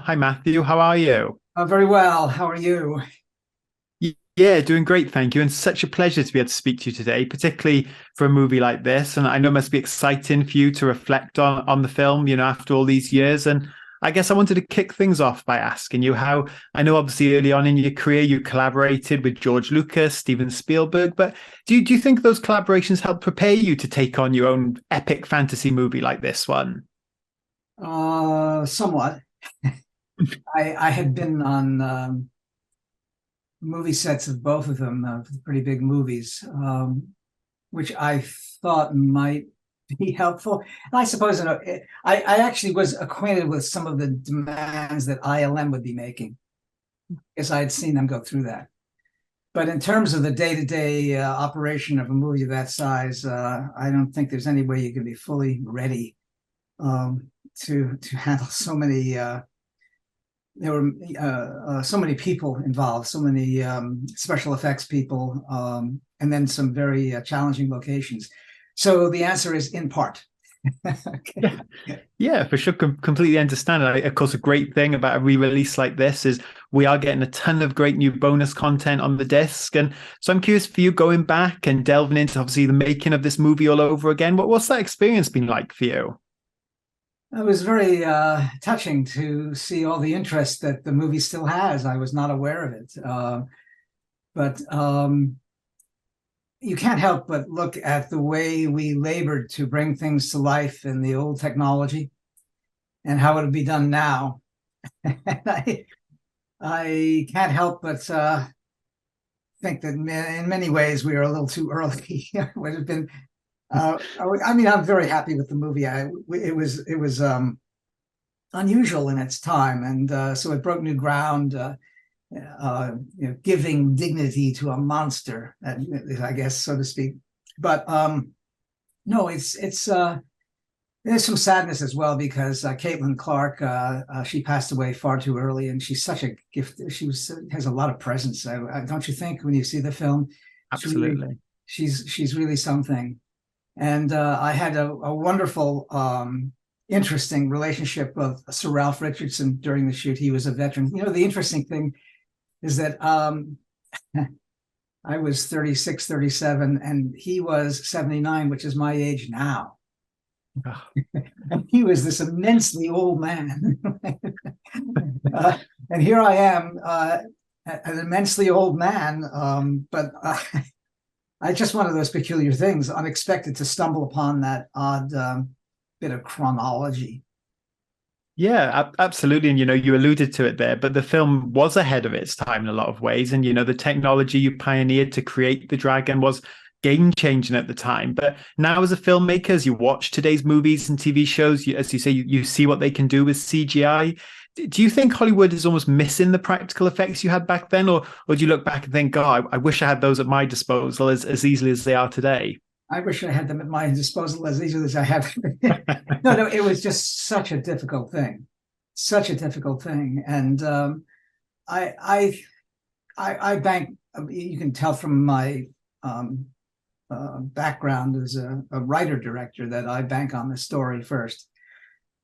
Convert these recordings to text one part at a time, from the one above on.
Hi, Matthew. How are you? Very well. How are you? Yeah, doing great, thank you. And such a pleasure to be able to speak to you today, particularly for a movie like this. And I know it must be exciting for you to reflect on the film, after all these years. And I guess I wanted to kick things off by asking you how I know obviously early on in your career you collaborated with George Lucas, Steven Spielberg, but do you think those collaborations helped prepare you to take on your own epic fantasy movie like this one? Somewhat. I had been on movie sets of both of them, pretty big movies, which I thought might be helpful. And I suppose I actually was acquainted with some of the demands that ILM would be making, because I had seen them go through that. But in terms of the day-to-day operation of a movie of that size, I don't think there's any way you can be fully ready to handle so many. There were so many people involved, so many special effects people, and then some very challenging locations. So the answer is in part. Yeah, Okay. yeah, for sure. Completely understand it. Of course, a great thing about a re-release like this is we are getting a ton of great new bonus content on the disc. And so I'm curious for you going back and delving into obviously the making of this movie all over again. What's that experience been like for you? It was very touching to see all the interest that the movie still has. I was not aware of it. But you can't help but look at the way we labored to bring things to life in the old technology and how it would be done now. And I can't help but think that in many ways we are a little too early. It would have been. I mean, I'm very happy with the movie. It was unusual in its time, and so it broke new ground. Giving dignity to a monster, I guess, so to speak. But no, it's there's some sadness as well because Caitlin Clark, she passed away far too early, and she's such a gift. Has a lot of presence. Don't you think when you see the film? She really, Absolutely. she's really something. And I had a wonderful, interesting relationship with Sir Ralph Richardson during the shoot. He was a veteran. The interesting thing is that I was 36, 37, and he was 79, which is my age now. Oh, And he was this immensely old man. And here I am, an immensely old man, but it's just one of those peculiar things, unexpected to stumble upon that odd bit of chronology. yeah, absolutely. And you alluded to it there, but the film was ahead of its time in a lot of ways. And the technology you pioneered to create the dragon was game changing at the time. But now, as a filmmaker, as you watch today's movies and TV shows, as you say, you see what they can do with CGI. Do you think Hollywood is almost missing the practical effects you had back then, or do you look back and think, "God, I wish I had those at my disposal as easily as they are today"? I wish I had them at my disposal as easily as I have. No, it was just such a difficult thing, such a difficult thing, and I, I, I bank. You can tell from my um, background as a writer director that I bank on the story first.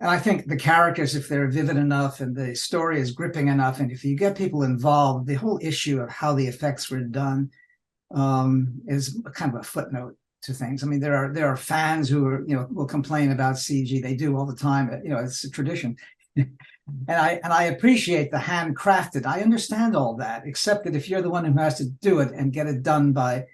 And I think the characters, if they're vivid enough and the story is gripping enough, and if you get people involved, the whole issue of how the effects were done is kind of a footnote to things. I mean, there are fans who are will complain about CG. They do all the time. It's a tradition. And I appreciate the handcrafted. I understand all that, except that if you're the one who has to do it and get it done by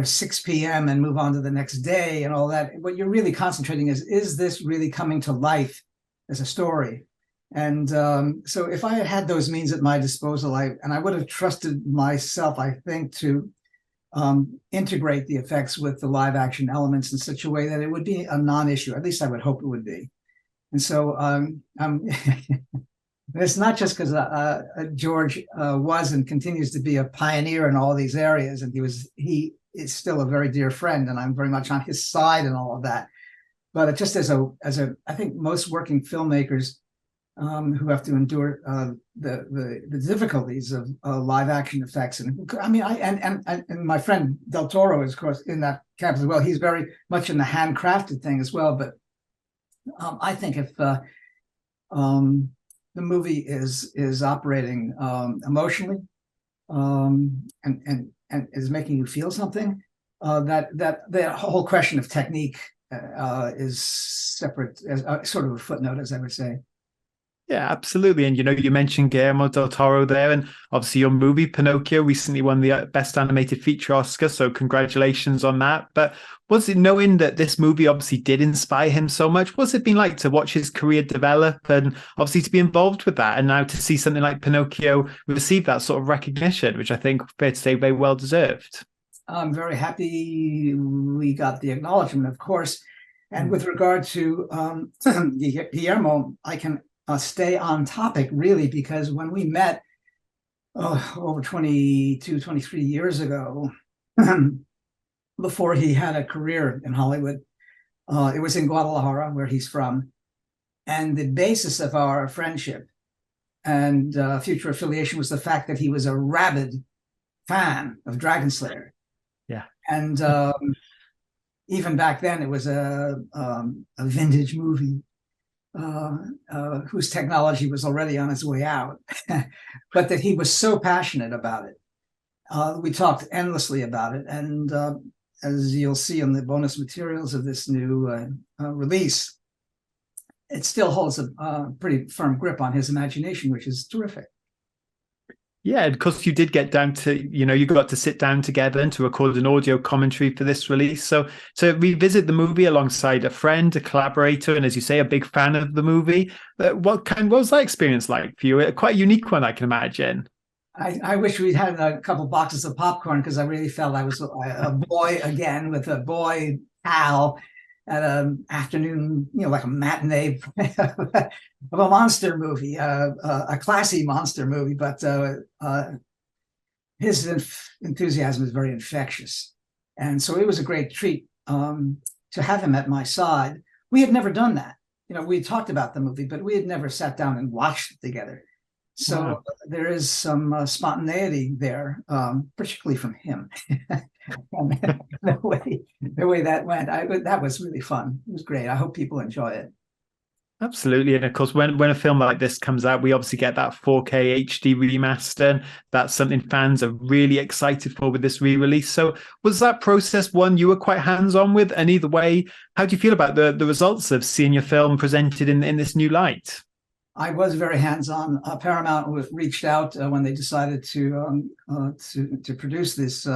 6 p.m. and move on to the next day and all that, what you're really concentrating is this really coming to life as a story? And so if I had had those means at my disposal, I would have trusted myself, I think, to integrate the effects with the live action elements in such a way that it would be a non-issue. At least I would hope it would be. And so it's not just because George was and continues to be a pioneer in all these areas, and he is still a very dear friend, and I'm very much on his side and all of that. But it just I think most working filmmakers who have to endure the difficulties of live action effects, and I mean, and my friend Del Toro is, of course, in that camp as well. He's very much in the handcrafted thing as well. But I think if the movie is operating emotionally, and is making you feel something, that whole question of technique is separate, as sort of a footnote, as I would say. Yeah, absolutely. And, you mentioned Guillermo del Toro there, and obviously your movie, Pinocchio, recently won the Best Animated Feature Oscar. So congratulations on that. But was it, knowing that this movie obviously did inspire him so much, what's it been like to watch his career develop and obviously to be involved with that? And now to see something like Pinocchio receive that sort of recognition, which I think, fair to say, very well deserved. I'm very happy we got the acknowledgement, of course. And with regard to Guillermo, I can stay on topic, really, because when we met over 22, 23 years ago, before he had a career in Hollywood, it was in Guadalajara, where he's from. And the basis of our friendship and future affiliation was the fact that he was a rabid fan of Dragon Slayer. Yeah. And even back then, it was a vintage movie whose technology was already on its way out, but that he was so passionate about it. We talked endlessly about it. And as you'll see in the bonus materials of this new release, it still holds a pretty firm grip on his imagination, which is terrific. Yeah, because you did get down to, you got to sit down together and to record an audio commentary for this release. So to revisit the movie alongside a friend, a collaborator, and as you say, a big fan of the movie, what was that experience like for you? Quite a unique one, I can imagine. I wish we'd had a couple boxes of popcorn, because I really felt I was a boy again with a boy pal at an afternoon, like a matinee of a monster movie, a classy monster movie. But his enthusiasm is very infectious. And so it was a great treat to have him at my side. We had never done that. We talked about the movie, but we had never sat down and watched it together. So wow. There is some spontaneity there, particularly from him. the way that went, that was really fun. It was great. I hope people enjoy it. Absolutely. And of course, when a film like this comes out, we obviously get that 4K HD remaster. And that's something fans are really excited for with this re-release. So was that process one you were quite hands-on with? And either way, how do you feel about the results of seeing your film presented in this new light? I was very hands-on. Paramount reached out when they decided to produce this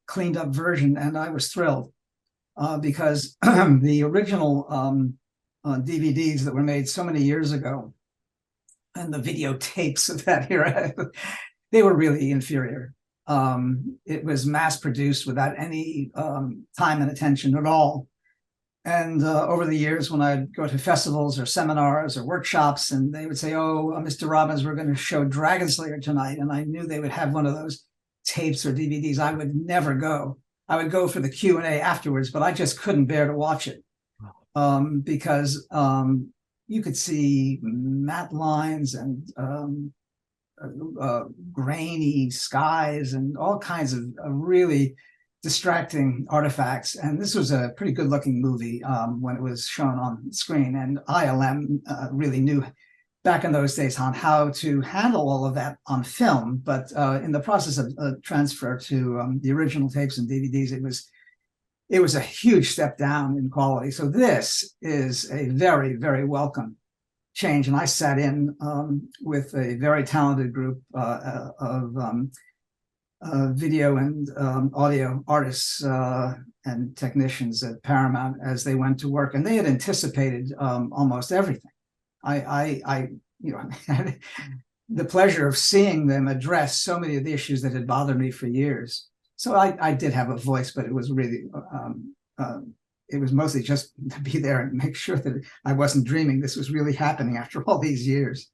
cleaned up version, and I was thrilled because the original DVDs that were made so many years ago and the videotapes of that era, they were really inferior. It was mass produced without any time and attention at all. And over the years, when I'd go to festivals or seminars or workshops, and they would say, "Oh, Mr. Robbins, we're going to show Dragon Slayer tonight," and I knew they would have one of those tapes or DVDs, I would never go. I would go for the Q&A afterwards, but I just couldn't bear to watch it because you could see matte lines and grainy skies and all kinds of really distracting artifacts. And this was a pretty good looking movie when it was shown on screen. And ILM really knew back in those days on how to handle all of that on film. But in the process of transfer to the original tapes and DVDs, it was a huge step down in quality. So this is a very, very welcome change. And I sat in with a very talented group of video and audio artists and technicians at Paramount as they went to work, and they had anticipated almost everything. I had the pleasure of seeing them address so many of the issues that had bothered me for years. So I did have a voice, but it was really it was mostly just to be there and make sure that I wasn't dreaming. This was really happening after all these years.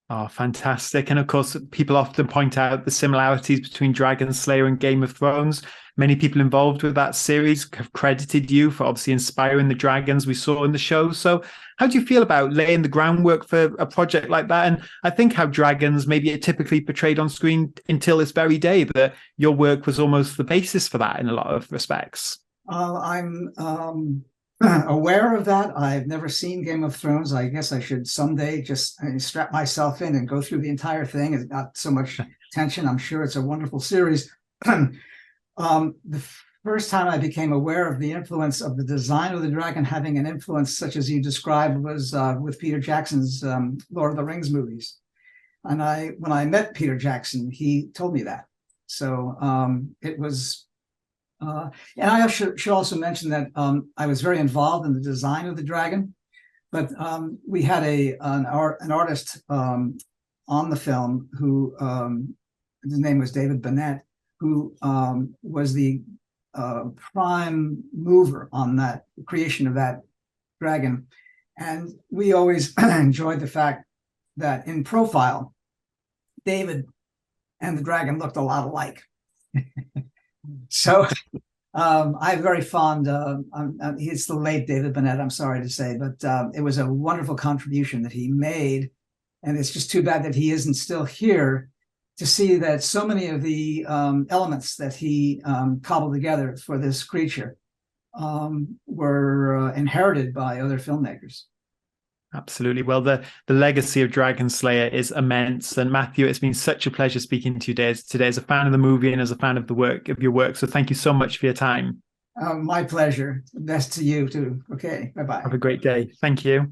Oh, fantastic. And of course, people often point out the similarities between Dragon Slayer and Game of Thrones. Many people involved with that series have credited you for obviously inspiring the dragons we saw in the show. So how do you feel about laying the groundwork for a project like that? And I think how dragons maybe are typically portrayed on screen until this very day, that your work was almost the basis for that in a lot of respects. I'm aware of that. I've never seen Game of Thrones. I guess I should someday just strap myself in and go through the entire thing. It's not so much tension. I'm sure it's a wonderful series. The first time I became aware of the influence of the design of the dragon having an influence such as you described was with Peter Jackson's Lord of the Rings movies. And when I met Peter Jackson, he told me that. So it was, and I should also mention that I was very involved in the design of the dragon, but we had an artist on the film who, his name was David Bennett, who was the prime mover on that creation of that dragon. And we always enjoyed the fact that in profile, David and the dragon looked a lot alike. So I'm very fond he's the late David Bennett, I'm sorry to say, but it was a wonderful contribution that he made. And it's just too bad that he isn't still here to see that so many of the elements that he cobbled together for this creature were inherited by other filmmakers. Absolutely. Well, the legacy of Dragon Slayer is immense. And Matthew, it's been such a pleasure speaking to you today as a fan of the movie and as a fan of your work. So thank you so much for your time. My pleasure. Best to you too. Okay. Bye-bye. Have a great day. Thank you.